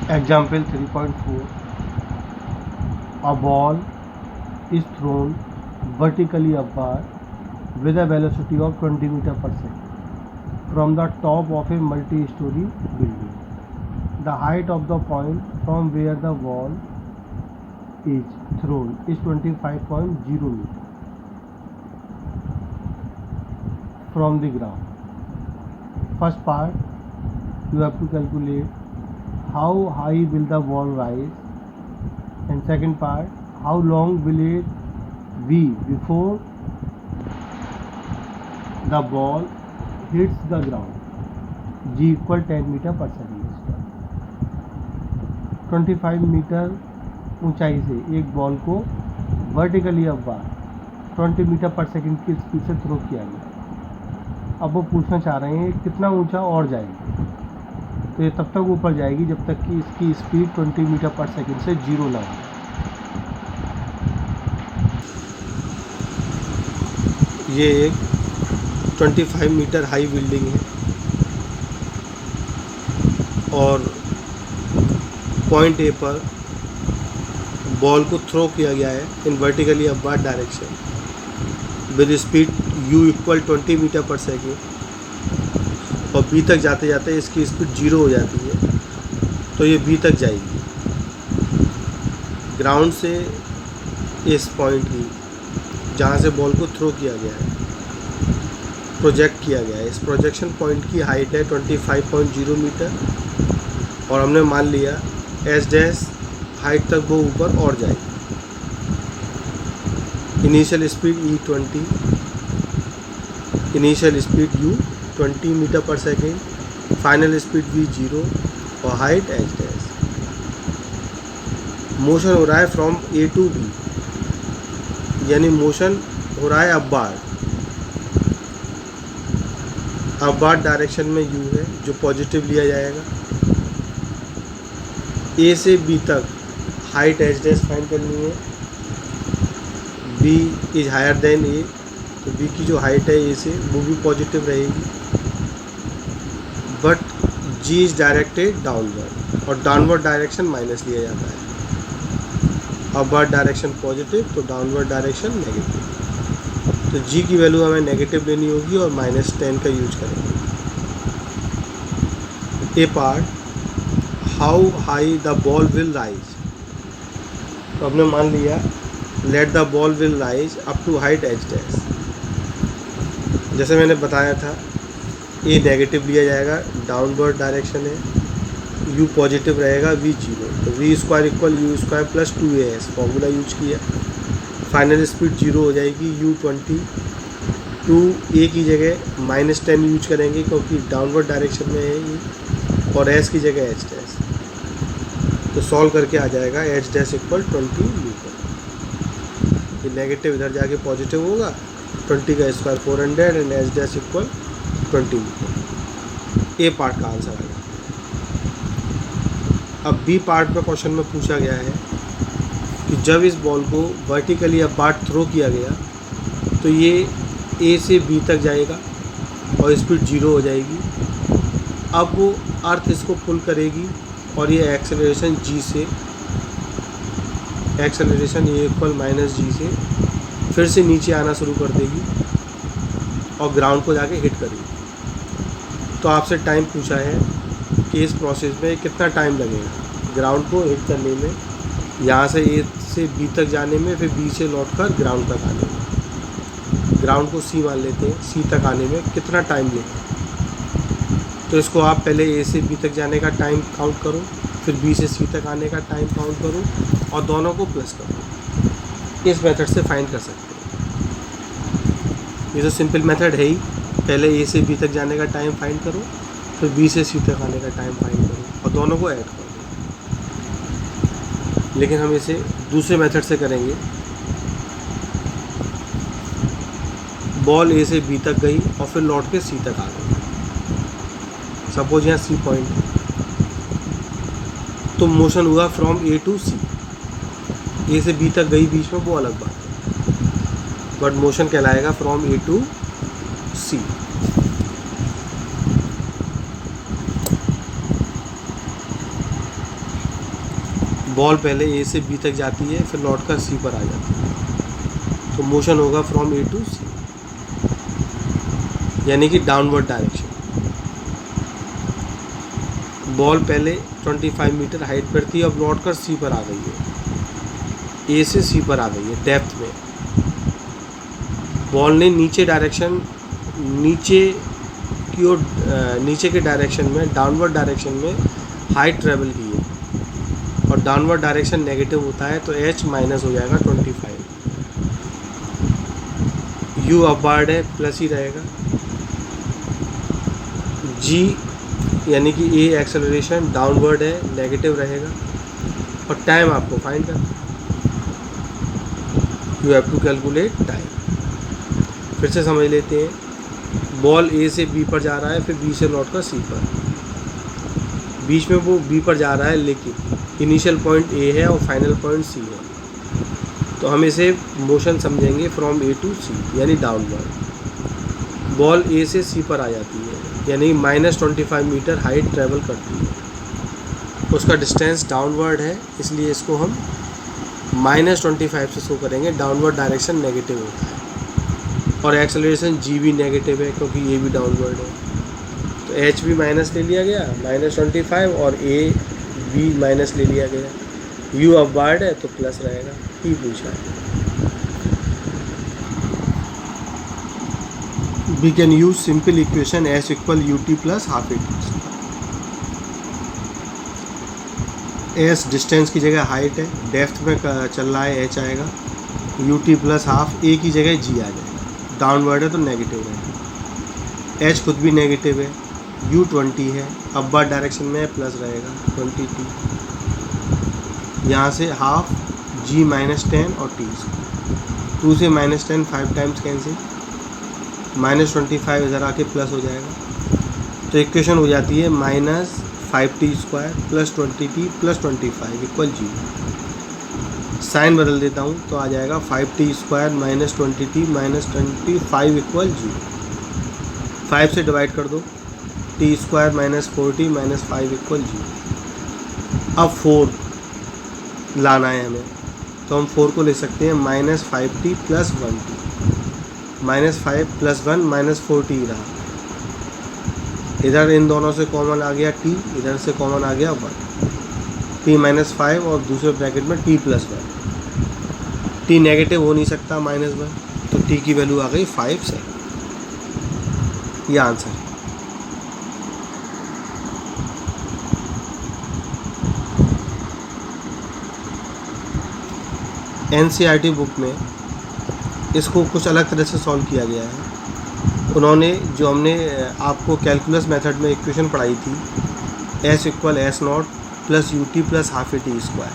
Example 3.4. A ball is thrown vertically upward with a velocity of 20 meters per second from the top of a multi-story building. The height of the point from where the ball is thrown is 25.0 meters from the ground. First part, you have to calculate how high will the ball rise, and second part, how long will it be before the ball hits the ground. G equal 10 meter per second. 25 metre ऊंचाई से एक ball को vertically upward 20 metre पर second की speed से throw किया गया। अब वो पूछना चाह रहे हैं कितना ऊंचा और जाएगी। तो ये तब तक ऊपर जाएगी जब तक कि इसकी स्पीड 20 मीटर पर सेकंड से जीरो ना हो। ये एक 25 मीटर हाई बिल्डिंग है और पॉइंट ए पर बॉल को थ्रो किया गया है in vertically upward direction with speed u equal 20 metre per second, और बी तक जाते जाते इसकी स्पीड जीरो हो जाती है, तो ये बी तक जाएगी। ग्राउंड से इस पॉइंट की जहाँ से बॉल को थ्रो किया गया है प्रोजेक्ट किया गया है, इस प्रोजेक्शन पॉइंट की हाइट है 25.0 मीटर, और हमने मान लिया एस डैश हाइट तक वो ऊपर और जाएगी। Initial speed E20, initial speed U 20 metre per second, final speed V0 और हाइट एच डैश। मोशन हो रहा है फ्रॉम A टू B, यानी मोशन हो रहा है अपवार्ड डायरेक्शन में U है जो पॉजिटिव लिया जाएगा। A से B तक हाइट एच डैश फाइंड करनी है। B is higher than A, तो B की जो हाइट है A से वो भी पॉजिटिव रहेगी, but G is directed downward, और डाउनवर्ड डायरेक्शन माइनस लिया जाता है। अपवर्ड डायरेक्शन पॉजिटिव तो डाउनवर्ड डायरेक्शन नेगेटिव, तो G की वैल्यू हमें नेगेटिव लेनी होगी और -10 का यूज करेंगे। A part, how high the ball will rise, तो हमने मान लिया let the ball will rise up to height H dash. जैसे मैंने बताया था ए नेगेटिव लिया जाएगा, डाउनवर्ड डायरेक्शन है, U पॉजिटिव रहेगा, V0, तो V² equal U² plus 2AS formula use किया। फाइनल स्पीड 0 हो जाएगी, U20, 2A की जगह -10 यूज करेंगे क्योंकि डाउनवर्ड डायरेक्शन में है ये, और S की जगह एच डैश, तो सॉल्व करके आ जाएगा एच डैश इक्वल 20 मीटर। ये नेगेटिव इधर जाके पॉजिटिव होगा, 20 का square 400 and H dash equal 20 metre. A part का आंसर आएगा। अब बी पार्ट में क्वेश्चन में पूछा गया है कि जब इस बॉल को वर्टिकली अपवर्ड थ्रो किया गया तो ये ए से बी तक जाएगा और स्पीड 0 हो जाएगी। अब वो अर्थ इसको पुल करेगी और ये एक्सेलरेशन G से, एक्सेलरेशन ए इक्वल -G से फिर से नीचे आना शुरू कर देगी और ग्राउंड को जाके हिट करेगी। तो आपसे टाइम पूछा है कि इस प्रोसेस में कितना टाइम लगेगा ग्राउंड को हिट करने में, यहाँ से ए से बी तक जाने में, फिर बी से लौटकर ग्राउंड तक आने में। ग्राउंड को C मान लेते हैं, C तक आने में कितना टाइम लगेगा। तो इसको आप पहले ए से बी तक जाने का टाइम काउंट करो, फिर बी से C तक आने का टाइम काउंट करो और दोनों को प्लस करो। इस मेथड से फाइंड कर सकते हैं। ये तो सिंपल मेथड है ही, पहले ए से बी तक जाने का टाइम फाइंड करो, फिर बी से C तक आने का टाइम फाइंड करो और दोनों को ऐड करो। लेकिन हम इसे दूसरे मेथड से करेंगे। बॉल ए से बी तक गई और फिर लौट के C तक आ गई। सपोज यहाँ C पॉइंट है, तो मोशन हुआ फ्रॉम A टू C। ए से बी तक गई बीच में, वो अलग बात है, बट मोशन कहलाएगा from A to C। Ball पहले ए से बी तक जाती है, फिर लौट कर सी पर आ जाती है, तो मोशन होगा फ्रॉम ए टू सी, यानी कि डाउनवर्ड डायरेक्शन। बॉल पहले 25 मीटर हाइट पर थी, अब लौट कर सी पर आ गई है, ए से सी पर आ गई है डेप्थ में। बॉल ने नीचे डायरेक्शन, नीचे की ओर, नीचे के डायरेक्शन में, डाउनवर्ड डायरेक्शन में हाइट ट्रेवल की है, और डाउनवर्ड डायरेक्शन नेगेटिव होता है, तो एच माइनस हो जाएगा 25। यू अपवर्ड है, प्लस ही रहेगा। जी यानी कि ए एक्सेलरेशन डाउनवर्ड है, नेगेटिव रहेगा। और टाइम आपको फाइंड करना, you have to calculate time. फिर से समझ लेते हैं, बॉल ए से बी पर जा रहा है, फिर बी से लौट कर सी पर, बीच में वो बी पर जा रहा है, लेकिन इनिशियल पॉइंट ए है और फाइनल पॉइंट सी है, तो हम इसे मोशन समझेंगे फ्रॉम ए टू सी, यानी डाउनवर्ड। बॉल ए से सी पर आ जाती है, यानी -25 मीटर हाइट ट्रेवल करती है, उसका डिस्टेंस डाउनवर्ड है, इसलिए इसको हम -25 से शो करेंगे, डाउनवर्ड डायरेक्शन नेगेटिव होता है। और एक्सेलरेशन जी भी नेगेटिव है, क्योंकि ये भी डाउनवर्ड है, तो एच भी माइनस ले लिया गया, -25, और ए भी माइनस ले लिया गया। यू अपवर्ड है तो प्लस रहेगा, ही पूछा है। We can use simple equation s equal u t plus half a t. S distance की जगह हाइट है, डेप्थ में चल रहा है, एच आएगा, यू टी प्लस हाफ, ए की जगह जी आ जाएगा, डाउनवर्ड है तो नेगेटिव रहेगा। एच खुद भी नेगेटिव है, यू 20 है, अपवर्ड डायरेक्शन में प्लस रहेगा 20 टी, यहाँ से हाफ जी -10 और टी, 2 से -10 5 टाइम्स कैंसिल, -25 इधर आके प्लस हो जाएगा, तो इक्वेशन हो जाती है -5t² + 20t + 25 इक्वल 0। साइन बदल देता हूँ तो आ जाएगा 5t² - 20t - 25 इक्वल 0। 5 से डिवाइड कर दो, t² - 4t - 5 इक्वल 0। अब 4 लाना है हमें, तो हम 4 को ले सकते हैं -5t + 1t, -5 + 1 -4t रहा, इधर इन दोनों से कॉमन आ गया t, इधर से कॉमन आ गया 1, t -5 और दूसरे ब्रैकेट में t + 1, t नेगेटिव हो नहीं सकता -1, तो t की वैल्यू आ गई 5 सेकंड। ये आंसर है। NCERT बुक में इसको कुछ अलग तरह से सॉल्व किया गया है। उन्होंने जो हमने आपको कैलकुलस मेथड में इक्वेशन पढ़ाई थी, S = S0 + UT + ½ AT²,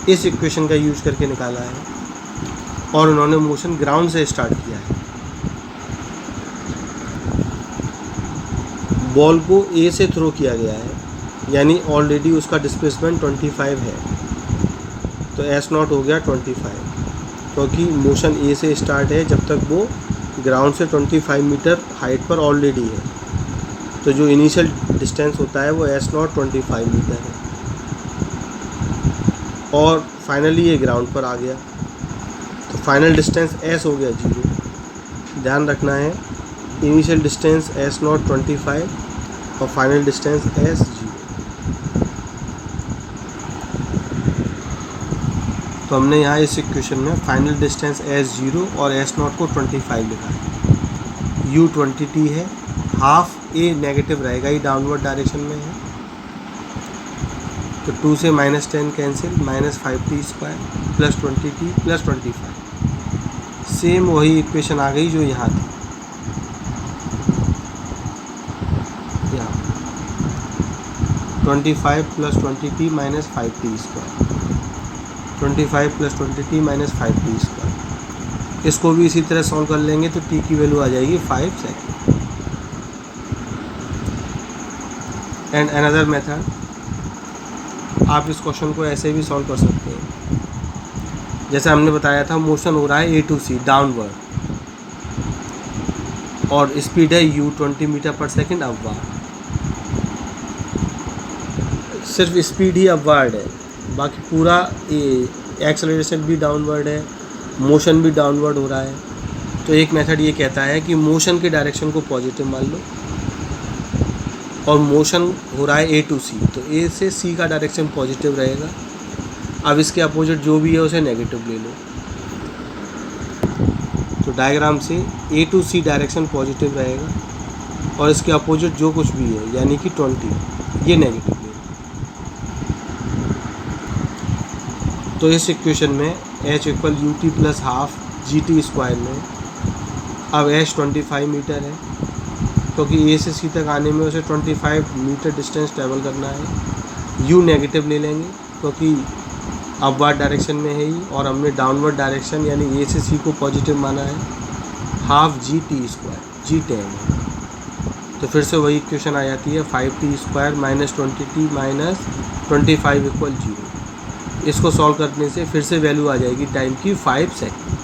इस इक्वेशन का यूज करके निकाला है, और उन्होंने मोशन ग्राउंड से स्टार्ट किया है। बॉल को A से थ्रो किया गया है, यानी ऑलरेडी उसका डिस्प्लेसमेंट 25 है, तो S0 हो गया 25, क्योंकि मोशन A से स्टार्ट है जब तक वो ग्राउंड से 25 मीटर हाइट पर ऑलरेडी है, तो जो इनिशियल डिस्टेंस होता है वो S0 25 मीटर है, और फाइनली ये ग्राउंड पर आ गया, तो फाइनल डिस्टेंस S हो गया 0। ध्यान रखना है, इनिशियल डिस्टेंस S0 25 और फाइनल डिस्टेंस S 0। तो हमने यहाँ इस इक्वेशन में फाइनल डिस्टेंस S0 और S0 को 25 लिखा है। U 20t है, हाफ A नेगेटिव रहेगा, ही डाउनवर्ड डायरेक्शन में है, तो 2 से -10 कैंसिल, -5t² + 20t + 25। सेम वही इक्वेशन आ गई जो यहाँ थी, यहाँ 25 + 20t - 5t², 25 + 20t - 5t²। इसको भी इसी तरह सॉल्व कर लेंगे तो t की वैल्यू आ जाएगी 5 सेकेंड। एंड अनदर मेथड, आप इस क्वेश्चन को ऐसे भी सॉल्व कर सकते हैं, जैसे हमने बताया था, मोशन हो रहा है A to C डाउनवर्ड, और स्पीड है u 20 मीटर/सेकंड अपवर्ड। सिर्फ स्पीड ही अपवर्ड है, बाकी पूरा एक्सेलरेशन भी डाउनवर्ड है, मोशन भी डाउनवर्ड हो रहा है। तो एक मेथड ये कहता है कि मोशन के डायरेक्शन को पॉजिटिव मान लो और मोशन हो रहा है ए टू सी, तो ए से सी का डायरेक्शन पॉजिटिव रहेगा। अब इसके अपोजिट जो भी है उसे नेगेटिव ले लो। तो डायग्राम से ए टू सी डायरेक्शन पॉजिटिव रहेगा और इसके अपोजिट जो कुछ भी है यानी कि 20 ये नेगेटिव ले लो। तो इस इक्वेशन में h equal u t plus half G T square में अब h 25 मीटर है, क्योंकि ए से सी तक आने में उसे 25 मीटर डिस्टेंस ट्रैवल करना है। u नेगेटिव ले लेंगे क्योंकि अपवर्ड डायरेक्शन में है ही और हमने डाउनवर्ड डायरेक्शन यानी ए से सी को पॉजिटिव माना है। हाफ जी टी स्क्वायर जी 10 है, तो फिर से वही इक्वेशन आ जाती है 5t square minus 20t minus 25 equal 0। इसको सॉल्व करने से फिर से वैल्यू आ जाएगी टाइम की 5 सेकंड।